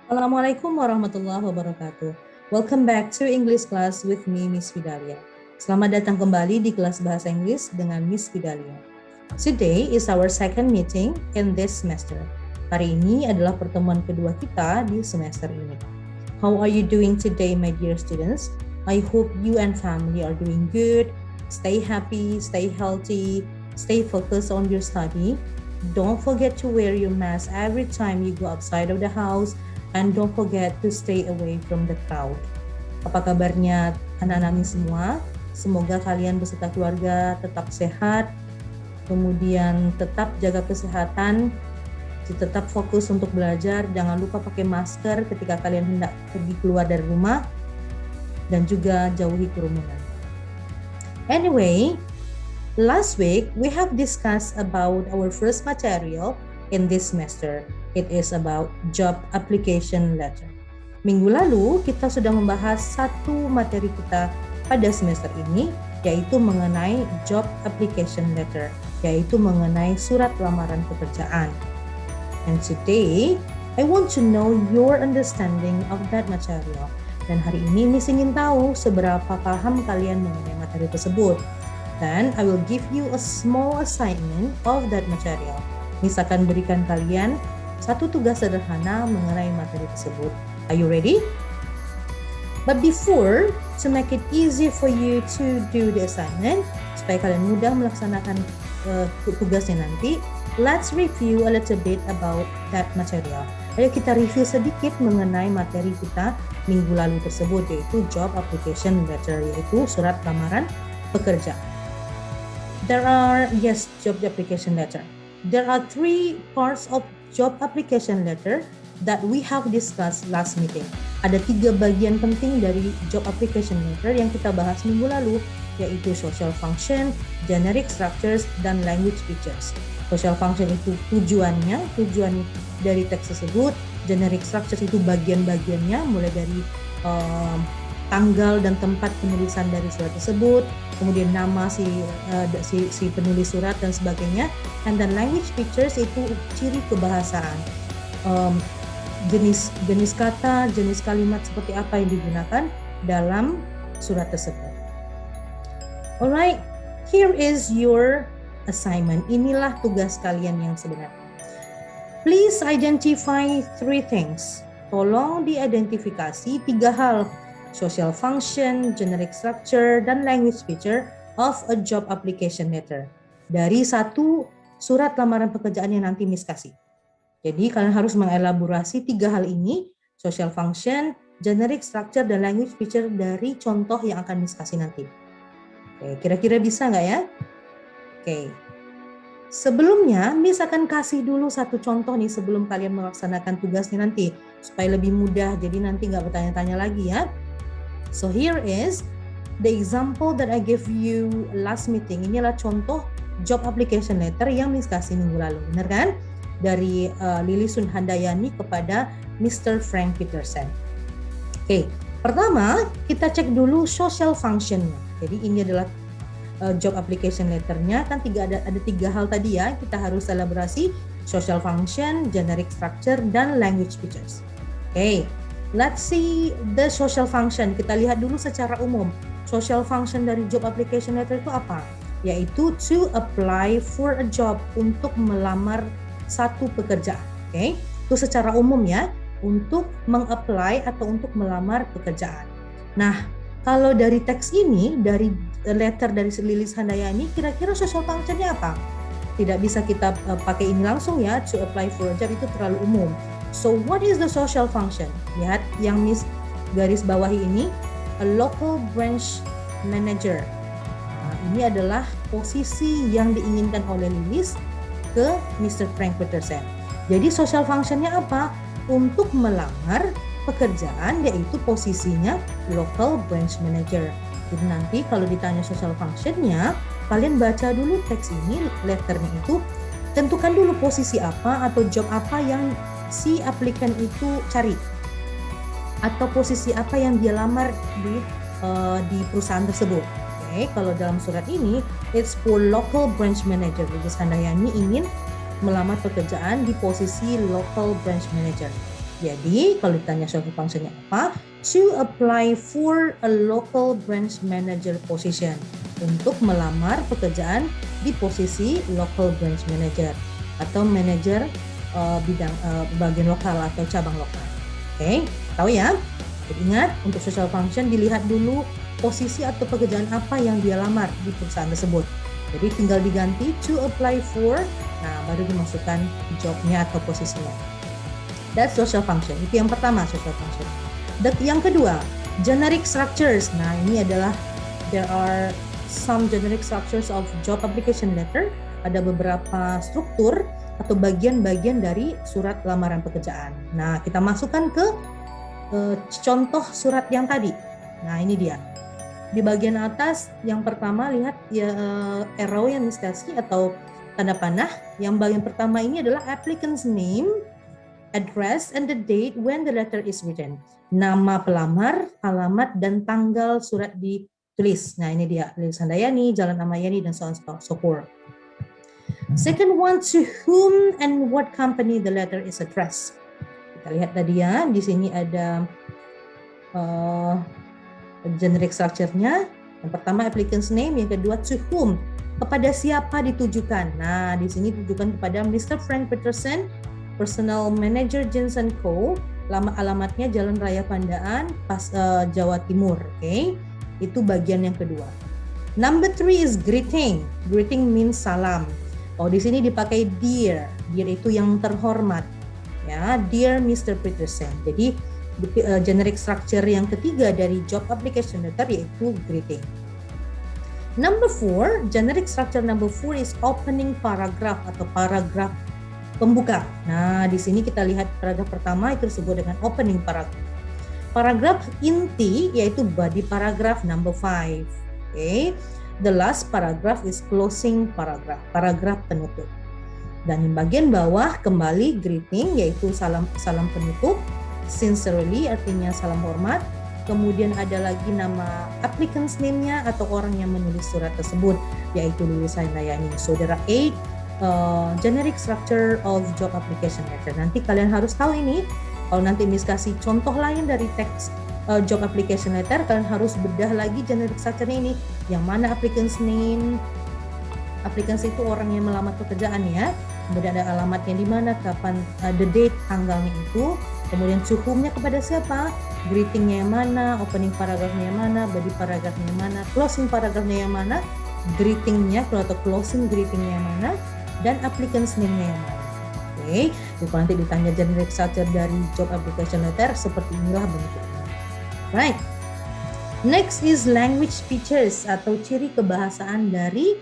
Assalamualaikum warahmatullahi wabarakatuh. Welcome back to English class with me, Miss Fidalia. Selamat datang kembali di kelas bahasa Inggris dengan Miss Fidalia. Today is our second meeting in this semester. Hari ini adalah pertemuan kedua kita di semester ini. How are you doing today, my dear students? I hope you and family are doing good. Stay happy, stay healthy, stay focused on your study. Don't forget to wear your mask every time you go outside of the house. And don't forget to stay away from the crowd. Apa kabarnya anak-anak semua? Semoga kalian beserta keluarga tetap sehat, kemudian tetap jaga kesehatan, tetap fokus untuk belajar, jangan lupa pakai masker ketika kalian hendak pergi keluar dari rumah, dan juga jauhi kerumunan. Anyway, last week we have discussed about our first material in this semester. It is about job application letter. Minggu lalu kita sudah membahas satu materi kita pada semester ini, yaitu mengenai job application letter, yaitu mengenai surat lamaran pekerjaan. And today, I want to know your understanding of that material. Dan hari ini Miss ingin tahu seberapa paham kalian mengenai materi tersebut. Then I will give you a small assignment of that material. Miss akan berikan kalian satu tugas sederhana mengenai materi tersebut. Are you ready? But before, to make it easy for you to do the assignment, supaya kalian mudah melaksanakan tugasnya nanti, let's review a little bit about that material. Ayo kita review sedikit mengenai materi kita minggu lalu tersebut, yaitu job application letter, yaitu surat lamaran pekerjaan. Job application letter. There are three parts of job application letter that we have discussed last meeting. Ada 3 bagian penting dari job application letter yang kita bahas minggu lalu, yaitu social function, generic structures, dan language features. Social function itu tujuan dari teks tersebut, generic structures itu bagian-bagiannya, mulai dari tanggal dan tempat penulisan dari surat tersebut, kemudian nama si penulis surat dan sebagainya. And then language features itu ciri kebahasaan, jenis kata, jenis kalimat seperti apa yang digunakan dalam surat tersebut. Alright, here is your assignment. Inilah tugas kalian yang sebenarnya. Please identify 3 things. Tolong diidentifikasi 3 hal: social function, generic structure, dan language feature of a job application letter. Dari satu surat lamaran pekerjaan yang nanti Miss kasih. Jadi kalian harus mengelaborasi 3 hal ini, social function, generic structure, dan language feature dari contoh yang akan Miss kasih nanti. Oke, kira-kira bisa nggak ya? Oke. Sebelumnya, Miss akan kasih dulu satu contoh nih sebelum kalian melaksanakan tugasnya nanti, supaya lebih mudah, jadi nanti nggak bertanya-tanya lagi ya. So here is the example that I gave you last meeting. Inilah contoh job application letter yang Miss kasih minggu lalu, benar kan? Dari Lili Sun Handayani kepada Mr. Frank Peterson. Oke, pertama kita cek dulu social function-nya. Jadi ini adalah job application letter-nya, kan ada 3 hal tadi ya, kita harus elaborasi: social function, generic structure, dan language features. Oke, let's see the social function. Kita lihat dulu secara umum. Social function dari job application letter itu apa? Yaitu to apply for a job, untuk melamar satu pekerjaan. Oke, itu secara umum ya, untuk meng-apply atau untuk melamar pekerjaan. Nah, kalau dari teks ini, dari letter dari Lilis Handayani, kira-kira social function-nya apa? Tidak bisa kita pakai ini langsung ya, to apply for a job itu terlalu umum. So what is the social function? Lihat yang Miss garis bawahi ini, a local branch manager. Nah, ini adalah posisi yang diinginkan oleh Lilis ke Mr. Frank Peterson. Jadi social function-nya apa? Untuk melamar pekerjaan, yaitu posisinya local branch manager. Jadi nanti kalau ditanya social function-nya, kalian baca dulu teks ini, letternya itu, tentukan dulu posisi apa atau job apa yang si aplikan itu cari, atau posisi apa yang dia lamar di perusahaan tersebut. Oke, kalau dalam surat ini, it's for local branch manager. Jadi Handayani ingin melamar pekerjaan di posisi local branch manager. Jadi kalau ditanya social functionnya apa, to apply for a local branch manager position, untuk melamar pekerjaan di posisi local branch manager atau manager bidang bagian lokal atau cabang lokal. Oke, tahu ya? Jadi ingat, untuk social function dilihat dulu posisi atau pekerjaan apa yang dia lamar di perusahaan tersebut. Jadi tinggal diganti to apply for, nah baru dimasukkan jobnya atau posisinya. That's social function. Itu yang pertama, social function. Yang kedua, generic structures. Nah, ini adalah there are some generic structures of job application letter. Ada beberapa struktur atau bagian-bagian dari surat lamaran pekerjaan. Nah, kita masukkan ke contoh surat yang tadi. Nah, ini dia. Di bagian atas, yang pertama lihat ya, arrow yang listasi atau tanda panah. Yang bagian pertama ini adalah applicant's name, address, and the date when the letter is written. Nama pelamar, alamat, dan tanggal surat ditulis. Nah, ini dia, Lilis Handayani, Jalan Amayani, dan so on so forth. Second one, to whom and what company the letter is addressed. Kita lihat tadi ya, di sini ada generic structure-nya. Yang pertama applicant's name, yang kedua to whom, kepada siapa ditujukan. Nah, di sini ditujukan kepada Mr. Frank Peterson, Personal Manager Jensen Co. Alamatnya Jalan Raya Pandaan, Jawa Timur. Okay? Itu bagian yang kedua. Number 3 is greeting. Greeting means salam. Oh, di sini dipakai dear. Dear itu yang terhormat. Ya, dear Mr. Peterson. Jadi generic structure yang ketiga dari job application letter yaitu greeting. Number 4, generic structure number 4 is opening paragraph atau paragraf pembuka. Nah, di sini kita lihat paragraf pertama itu disebut dengan opening paragraph. Paragraf inti yaitu body paragraph number 5. Okay. The last paragraph is closing paragraph, paragraf penutup. Dan di bagian bawah kembali greeting yaitu salam penutup, sincerely artinya salam hormat. Kemudian ada lagi nama applicant's name-nya atau orang yang menulis surat tersebut yaitu Lilis Handayani. So there are 8 generic structure of job application letter. Nanti kalian harus tahu ini. Kalau nanti Miss kasih contoh lain dari teks job application letter, kalian harus bedah lagi generic structure ini. Yang mana applicant's name, applicants itu orang yang melamar pekerjaan ya. Kemudian ada alamatnya di mana, kapan, the date, tanggalnya itu. Kemudian to whom-nya kepada siapa, greeting-nya yang mana, opening paragraph-nya yang mana, body paragraph-nya yang mana, closing paragraph-nya yang mana, greeting-nya atau closing greeting-nya yang mana, dan applicant's name-nya yang mana. Oke, jadi nanti ditanya generic structure dari job application letter, seperti inilah bentuknya. Right. Next is language features atau ciri kebahasaan dari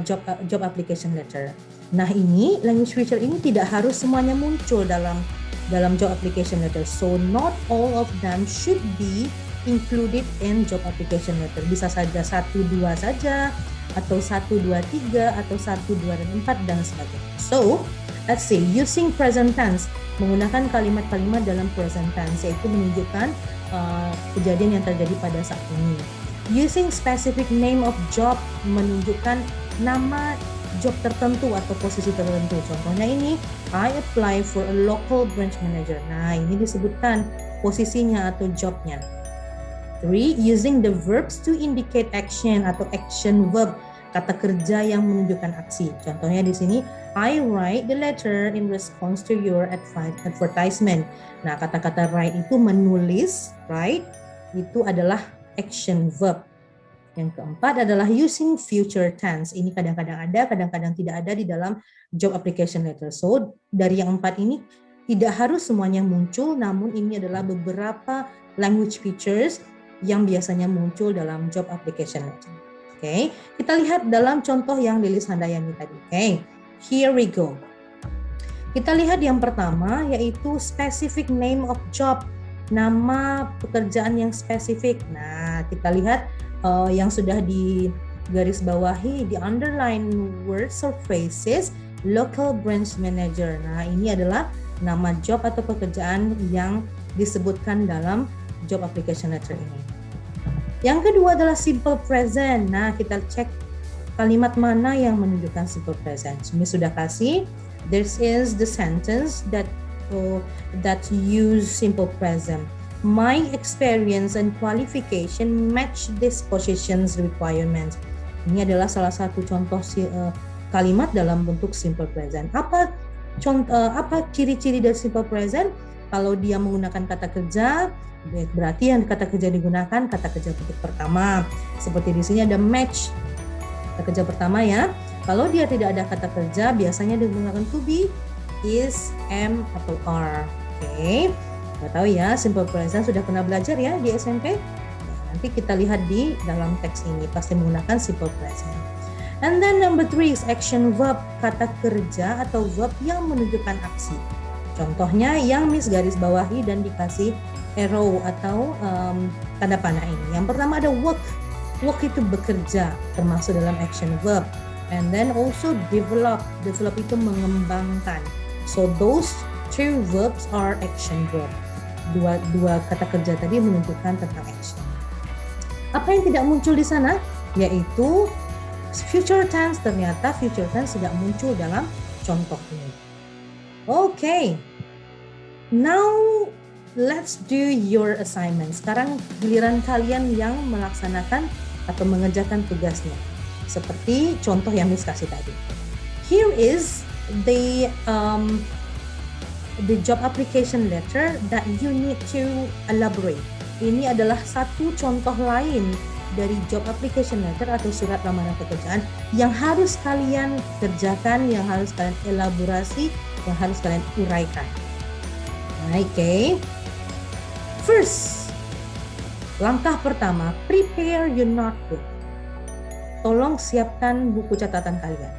job application letter. Nah, ini language feature ini tidak harus semuanya muncul dalam job application letter. So not all of them should be included in job application letter. Bisa saja 1, 2 saja, atau 1, 2, 3, atau 1, 2, dan 4, dan sebagainya. So, let's say using present tense, menggunakan kalimat-kalimat dalam present tense, yaitu menunjukkan kejadian yang terjadi pada saat ini. Using specific name of job, menunjukkan nama job tertentu atau posisi tertentu. Contohnya ini, I apply for a local branch manager. Nah, ini disebutkan posisinya atau jobnya. 3. Using the verbs to indicate action atau action verb, kata kerja yang menunjukkan aksi. Contohnya di sini, I write the letter in response to your advertisement. Nah, kata-kata write itu menulis, right? Itu adalah action verb. Yang keempat adalah using future tense. Ini kadang-kadang ada, kadang-kadang tidak ada di dalam job application letter. So, dari yang 4 ini tidak harus semuanya muncul, namun ini adalah beberapa language features yang biasanya muncul dalam job application letter. Oke, kita lihat dalam contoh yang Lilis Handayani tadi. Oke, here we go. Kita lihat yang pertama yaitu specific name of job, nama pekerjaan yang spesifik. Nah, kita lihat yang sudah di garis bawahi, di underline words or phrases, local branch manager. Nah, ini adalah nama job atau pekerjaan yang disebutkan dalam job application letter ini. Yang kedua adalah simple present. Nah, kita cek kalimat mana yang menunjukkan simple present. Ini sudah kasih. This is the sentence that that use simple present. My experience and qualification match this position's requirements. Ini adalah salah satu contoh kalimat dalam bentuk simple present. Apa ciri-ciri dari simple present? Kalau dia menggunakan kata kerja, berarti yang kata kerja digunakan kata kerja bentuk pertama. Seperti di sini ada match kata kerja pertama ya. Kalau dia tidak ada kata kerja, biasanya digunakan to be, is, am, atau are. Oke, nggak tahu ya, simple present sudah pernah belajar ya di SMP? Nah, nanti kita lihat di dalam teks ini, pasti menggunakan simple present. And then number 3 is action verb, kata kerja atau verb yang menunjukkan aksi. Contohnya yang Miss garis bawahi dan dikasih arrow atau tanda panah ini. Yang pertama ada work. Work itu bekerja, termasuk dalam action verb. And then also develop itu mengembangkan. So those two verbs are action verb. Dua kata kerja tadi menunjukkan tentang action. Apa yang tidak muncul di sana? Yaitu future tense. Ternyata future tense tidak muncul dalam contoh ini. Okay, now let's do your assignment. Sekarang giliran kalian yang melaksanakan atau mengerjakan tugasnya. Seperti contoh yang Miss kasih tadi. Here is the job application letter that you need to elaborate. Ini adalah satu contoh lain dari job application letter atau surat lamaran pekerjaan yang harus kalian kerjakan, yang harus kalian elaborasi, yang harus kalian uraikan. Okay. First, langkah pertama, prepare your notebook. Tolong siapkan buku catatan kalian.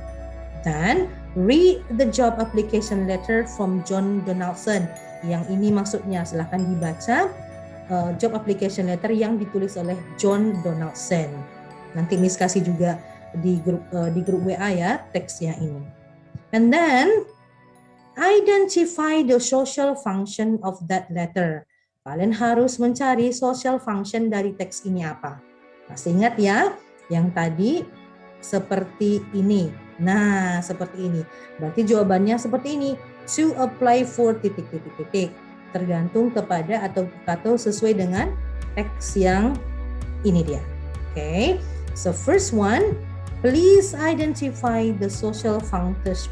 Dan read the job application letter from John Donaldson. Yang ini maksudnya silahkan dibaca job application letter yang ditulis oleh John Donaldson. Nanti Miss kasih juga di grup WA ya teksnya ini. And then identify the social function of that letter. Kalian harus mencari social function dari teks ini apa. Masih ingat ya? Yang tadi seperti ini. Nah, seperti ini. Berarti jawabannya seperti ini. To apply for ... Tergantung kepada atau sesuai dengan teks yang ini dia. Okay. So first one, please identify the social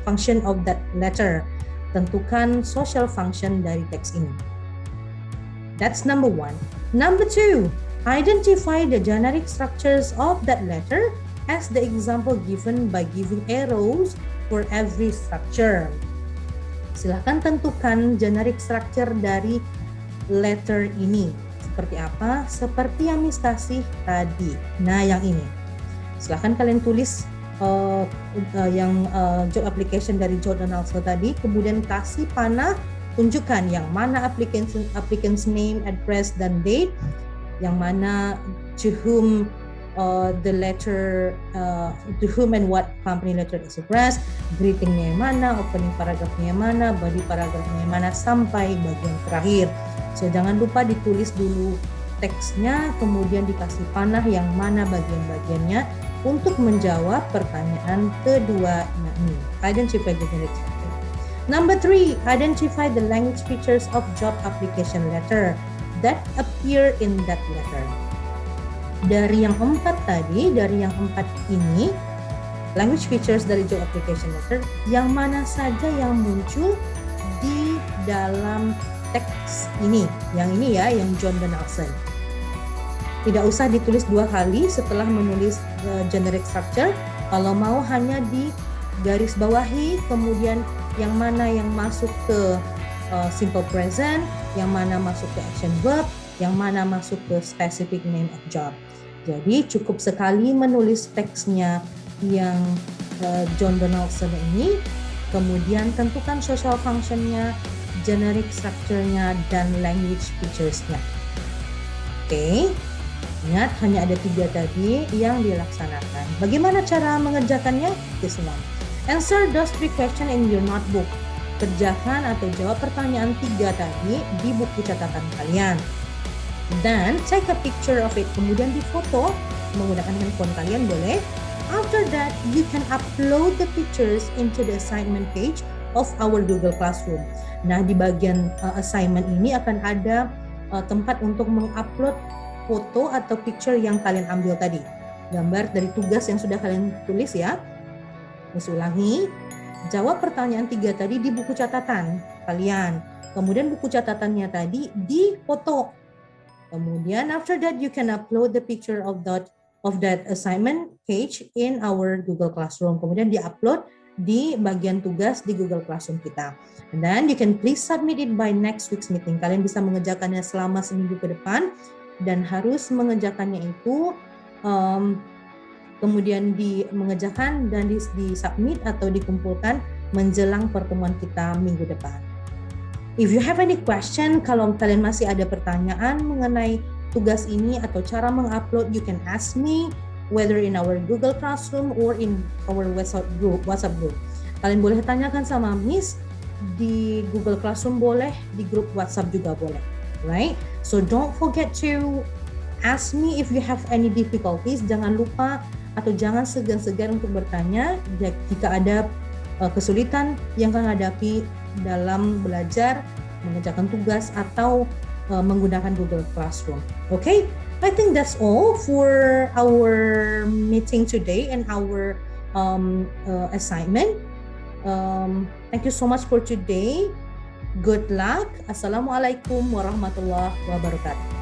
function of that letter. Tentukan social function dari teks ini. That's number 1. Number 2, identify the generic structures of that letter as the example given by giving arrows for every structure. Silahkan tentukan generic structure dari letter ini. Seperti apa? Seperti yang Miss kasih tadi. Nah, yang ini. Silahkan kalian tulis yang job application dari John Donaldson tadi, kemudian kasih panah, tunjukkan yang mana applicant's name, address, dan date, yang mana to whom the letter, to whom and what company letter is addressed, greetingnya yang mana, opening paragraphnya yang mana, body paragraphnya yang mana, sampai bagian terakhir. So jangan lupa ditulis dulu teksnya, kemudian dikasih panah yang mana bagian-bagiannya untuk menjawab pertanyaan kedua ini. Identify the generic structure. Number 3, identify the language features of job application letter that appear in that letter. Dari yang 4 tadi, dari yang 4 ini, language features dari job application letter, yang mana saja yang muncul di dalam teks ini. Yang ini ya, yang John Donaldson. Tidak usah ditulis 2 kali setelah menulis generic structure. Kalau mau hanya di garis bawahi, kemudian yang mana yang masuk ke simple present, yang mana masuk ke action verb, yang mana masuk ke specific name of job. Jadi cukup sekali menulis teksnya yang John Donaldson ini, kemudian tentukan social function-nya, generic structure-nya, dan language features-nya. Oke. Ingat, hanya ada 3 tadi yang dilaksanakan. Bagaimana cara mengerjakannya? This one. Answer those 3 questions in your notebook. Kerjakan atau jawab pertanyaan 3 tadi di buku catatan kalian. Dan take a picture of it. Kemudian difoto menggunakan handphone kalian boleh. After that, you can upload the pictures into the assignment page of our Google Classroom. Nah, di bagian assignment ini akan ada tempat untuk mengupload foto atau picture yang kalian ambil tadi. Gambar dari tugas yang sudah kalian tulis ya. Miss ulangi, jawab pertanyaan 3 tadi di buku catatan kalian. Kemudian buku catatannya tadi dipoto. Kemudian after that you can upload the picture of that assignment page in our Google Classroom. Kemudian di-upload di bagian tugas di Google Classroom kita. And then you can please submit it by next week's meeting. Kalian bisa mengerjakannya selama seminggu ke depan dan harus mengerjakannya itu kemudian mengerjakan dan di-submit atau dikumpulkan menjelang pertemuan kita minggu depan. If you have any question, kalau kalian masih ada pertanyaan mengenai tugas ini atau cara mengupload, you can ask me whether in our Google Classroom or in our WhatsApp group. Kalian boleh tanyakan sama Miss di Google Classroom boleh, di grup WhatsApp juga boleh, right? So don't forget to ask me if you have any difficulties. Jangan lupa atau jangan segan-segan untuk bertanya jika ada kesulitan yang kalian hadapi dalam belajar, mengerjakan tugas atau menggunakan Google Classroom. Okay, I think that's all for our meeting today and our assignment. Thank you so much for today. Good luck. Assalamualaikum warahmatullahi wabarakatuh.